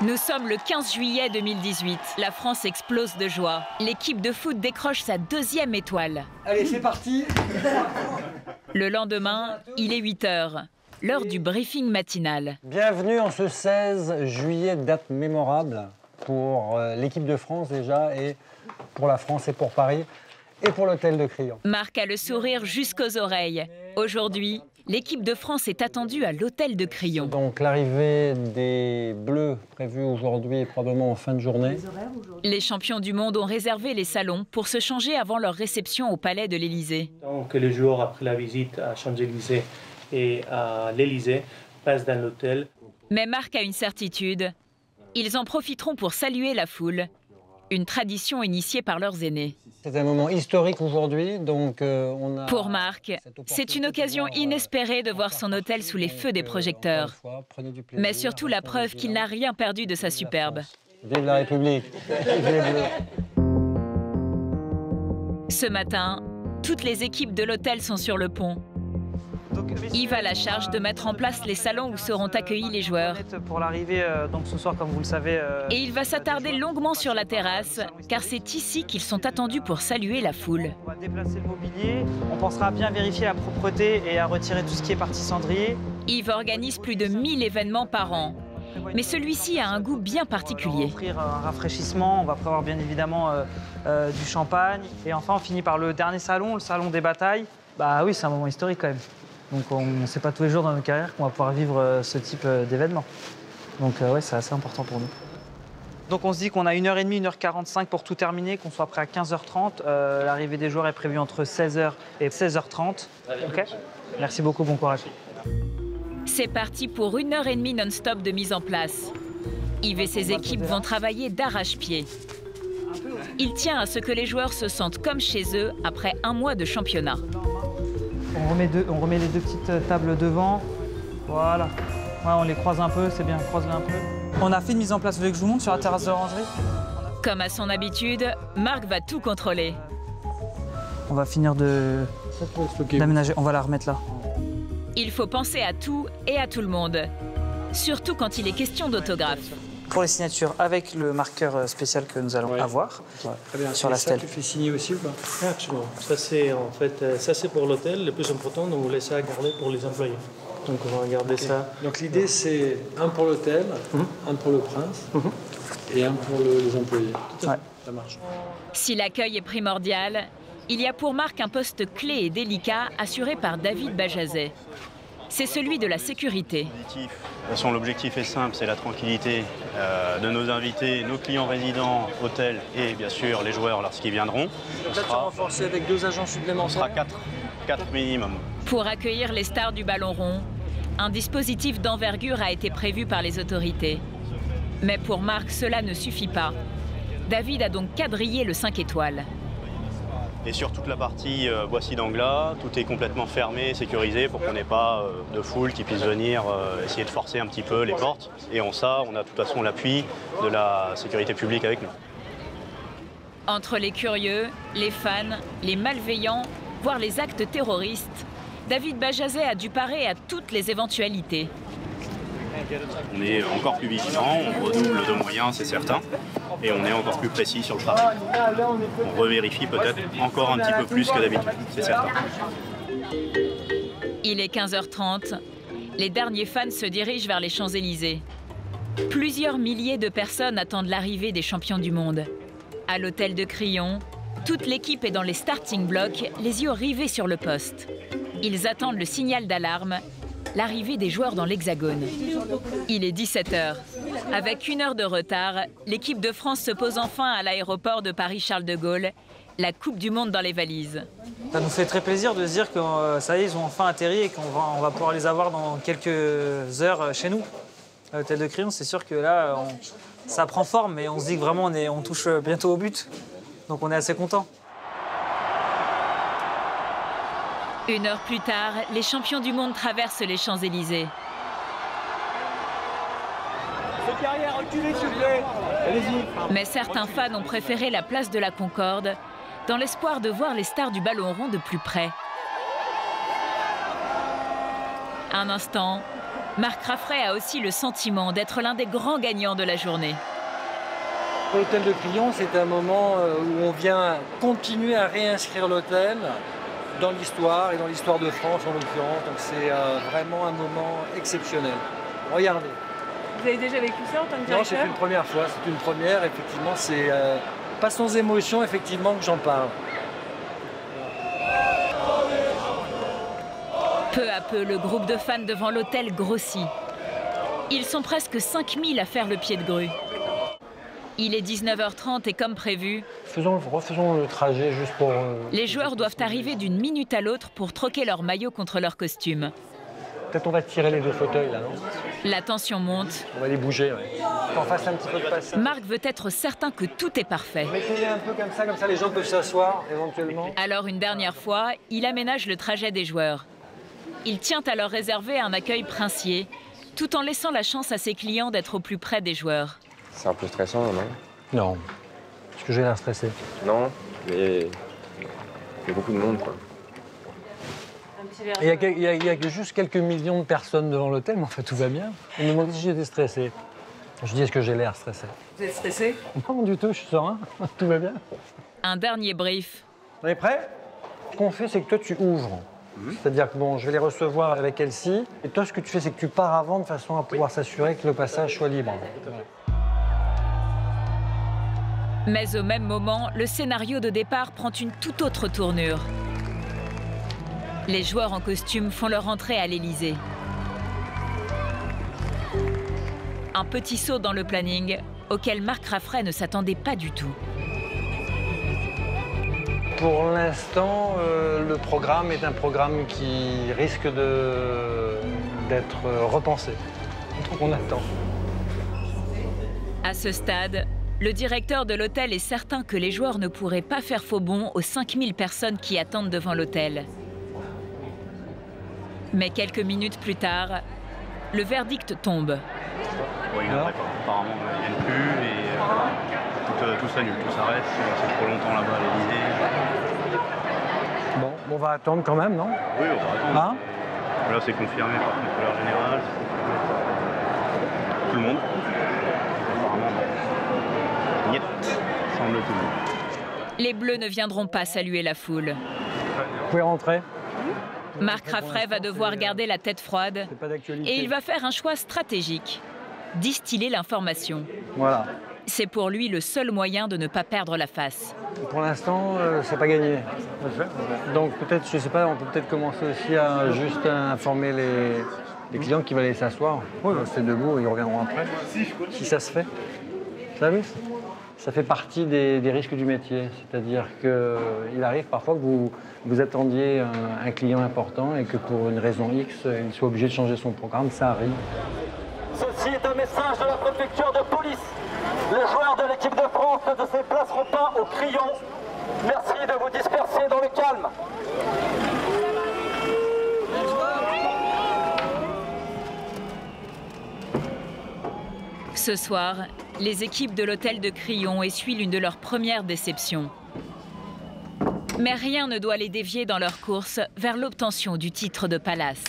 Nous sommes le 15 juillet 2018. La France explose de joie. L'équipe de foot décroche sa 2e étoile. Allez, c'est parti. Le lendemain, il est 8 h, l'heure du briefing matinal. Bienvenue en ce 16 juillet, date mémorable pour l'équipe de France déjà, et pour la France et pour Paris, et pour l'hôtel de Crillon. Marc a le sourire jusqu'aux oreilles. Aujourd'hui, l'équipe de France est attendue à l'hôtel de Crillon. Donc l'arrivée des Bleus prévue aujourd'hui et probablement en fin de journée. Les champions du monde ont réservé les salons pour se changer avant leur réception au palais de l'Élysée. Donc les joueurs, après la visite à Champs-Élysées et à l'Élysée, passent dans l'hôtel. Mais Marc a une certitude. Ils en profiteront pour saluer la foule. Une tradition initiée par leurs aînés. C'est un moment historique aujourd'hui, donc on a... Pour Marc, c'est une occasion inespérée de voir son hôtel sous les feux des projecteurs. Mais surtout la preuve qu'il n'a rien perdu de sa superbe. Vive la République. Vive les Bleus. Ce matin, toutes les équipes de l'hôtel sont sur le pont. Yves a la charge de mettre en place les salons où seront accueillis les joueurs. Pour l'arrivée, donc ce soir, comme vous le savez... Et il va s'attarder longuement sur la terrasse, car c'est ici qu'ils sont attendus pour saluer la foule. On va déplacer le mobilier, on pensera à bien vérifier la propreté et à retirer tout ce qui est partie cendrier. Yves organise plus de 1000 événements par an. Mais celui-ci a un goût bien particulier. On va offrir un rafraîchissement, on va prévoir bien évidemment du champagne. Et enfin, on finit par le dernier salon, le salon des batailles. Bah oui, c'est un moment historique quand même. Donc on ne sait pas tous les jours dans nos carrières qu'on va pouvoir vivre ce type d'événement. Donc ouais, c'est assez important pour nous. Donc on se dit qu'on a 1h30, 1h45 pour tout terminer, qu'on soit prêt à 15h30. L'arrivée des joueurs est prévue entre 16h et 16h30. Ok ? Merci beaucoup, bon courage. C'est parti pour 1h30 non-stop de mise en place. Yves et ses équipes vont travailler d'arrache-pied. Il tient à ce que les joueurs se sentent comme chez eux après un mois de championnat. On remet les deux petites tables devant. Voilà. Ouais, on les croise un peu, c'est bien, croise-les un peu. On a fait une mise en place, vous voulez que je vous montre sur la terrasse de l'orangerie? Comme à son habitude, Marc va tout contrôler. On va finir d'aménager, on va la remettre là. Il faut penser à tout et à tout le monde. Surtout quand il est question d'autographe. Pour les signatures, avec le marqueur spécial que nous allons avoir sur la stèle. Tu fais signer aussi ou pas? Absolument. Ça c'est en fait, ça c'est pour l'hôtel, le plus important, donc on laisse ça à garder pour les employés. Donc on va regarder ça. Donc l'idée c'est un pour l'hôtel, un pour le prince et un pour les employés. Ouais. Ça marche. Si l'accueil est primordial, il y a pour Marc un poste clé et délicat assuré par David Bajazet. C'est celui de la sécurité. De toute façon, l'objectif est simple, c'est la tranquillité de nos invités, nos clients résidents, hôtels et bien sûr les joueurs lorsqu'ils viendront. On sera renforcé avec 2 agents supplémentaires. On sera 4 minimum. Pour accueillir les stars du ballon rond, un dispositif d'envergure a été prévu par les autorités. Mais pour Marc, cela ne suffit pas. David a donc quadrillé le 5 étoiles. Et sur toute la partie Boissy d'Anglas, tout est complètement fermé, sécurisé pour qu'on n'ait pas de foule qui puisse venir essayer de forcer un petit peu les portes. Et en ça, on a de toute façon l'appui de la sécurité publique avec nous. Entre les curieux, les fans, les malveillants, voire les actes terroristes, David Bajazet a dû parer à toutes les éventualités. On est encore plus vigilant, on redouble de moyens, c'est certain, et on est encore plus précis sur le travail. On revérifie peut-être encore un petit peu plus que d'habitude, c'est certain. Il est 15h30. Les derniers fans se dirigent vers les Champs-Élysées. Plusieurs milliers de personnes attendent l'arrivée des champions du monde. À l'hôtel de Crillon, toute l'équipe est dans les starting blocks, les yeux rivés sur le poste. Ils attendent le signal d'alarme, l'arrivée des joueurs dans l'Hexagone. Il est 17 h. Avec 1 heure de retard, l'équipe de France se pose enfin à l'aéroport de Paris-Charles de Gaulle, la Coupe du Monde dans les valises. Ça nous fait très plaisir de se dire que ça y est, ils ont enfin atterri et qu'on va pouvoir les avoir dans quelques heures chez nous. À l'hôtel de Crillon, c'est sûr que là, ça prend forme, mais on se dit que vraiment on touche bientôt au but. Donc on est assez content. 1 heure plus tard, les champions du monde traversent les Champs-Élysées. Mais certains fans ont préféré la place de la Concorde dans l'espoir de voir les stars du ballon rond de plus près. Un instant, Marc Raffray a aussi le sentiment d'être l'un des grands gagnants de la journée. L'hôtel de Crillon, c'est un moment où on vient continuer à réinscrire l'hôtel dans l'histoire et dans l'histoire de France en l'occurrence. Donc c'est vraiment un moment exceptionnel. Regardez. Vous avez déjà vécu ça en tant que directeur? Non, c'est une première fois, c'est une première. Effectivement, c'est pas sans émotion effectivement que j'en parle. Peu à peu, le groupe de fans devant l'hôtel grossit. Ils sont presque 5000 à faire le pied de grue. Il est 19h30 et comme prévu, Refaisons le trajet juste pour... les joueurs doivent arriver d'une minute à l'autre pour troquer leur maillot contre leur costume. Peut-être on va tirer les deux fauteuils là, non? La tension monte. On va les bouger, ouais. Qu'on fasse un petit peu de passage. Marc veut être certain que tout est parfait. Mettez-les un peu comme ça les gens peuvent s'asseoir éventuellement. Alors une dernière fois, il aménage le trajet des joueurs. Il tient à leur réserver un accueil princier, tout en laissant la chance à ses clients d'être au plus près des joueurs. C'est un peu stressant, non? Non. Est-ce que j'ai l'air stressé? Non, mais il y a beaucoup de monde, quoi. Il y a juste quelques millions de personnes devant l'hôtel, mais en fait tout va bien. On me demandait si j'étais stressé. Je dis, est-ce que j'ai l'air stressé? Vous êtes stressé? Non, du tout, je suis serein. Tout va bien. Un dernier brief. On est prêt? Ce qu'on fait, c'est que toi, tu ouvres. C'est-à-dire que bon, je vais les recevoir avec Elsie. Et toi, ce que tu fais, c'est que tu pars avant de façon à pouvoir s'assurer que le passage soit libre. Mais au même moment, le scénario de départ prend une toute autre tournure. Les joueurs en costume font leur entrée à l'Élysée. Un petit saut dans le planning auquel Marc Raffray ne s'attendait pas du tout. Pour l'instant, le programme est un programme qui risque d'être repensé. Donc on attend. À ce stade, le directeur de l'hôtel est certain que les joueurs ne pourraient pas faire faux bond aux 5000 personnes qui attendent devant l'hôtel. Mais quelques minutes plus tard, le verdict tombe. Oui, d'accord. Apparemment, ils ne viennent plus et tout s'annule, tout s'arrête. C'est trop longtemps là-bas à l'Élysée. Bon, on va attendre quand même, non? Oui, on va attendre. Hein? Là, c'est confirmé par le contrôleur général. Tout le monde. Apparemment, niet, semble-t-il. Les Bleus ne viendront pas saluer la foule. Vous pouvez rentrer. Marc Raffray va devoir garder la tête froide et il va faire un choix stratégique, distiller l'information. Voilà. C'est pour lui le seul moyen de ne pas perdre la face. Pour l'instant, c'est pas gagné. Donc peut-être, je sais pas, on peut peut-être commencer aussi à juste informer les clients qui veulent aller s'asseoir. Oui, rester debout, ils reviendront après. Si ça se fait. Vous savez, ça fait partie des risques du métier. C'est-à-dire qu'il arrive parfois que vous attendiez un client important et que pour une raison X, il soit obligé de changer son programme. Ça arrive. Ceci est un message de la préfecture de police. Les joueurs de l'équipe de France ne se déplaceront pas au Crillon. Merci de vous disperser dans le calme. Ce soir, les équipes de l'hôtel de Crillon essuient l'une de leurs premières déceptions. Mais rien ne doit les dévier dans leur course vers l'obtention du titre de Palace.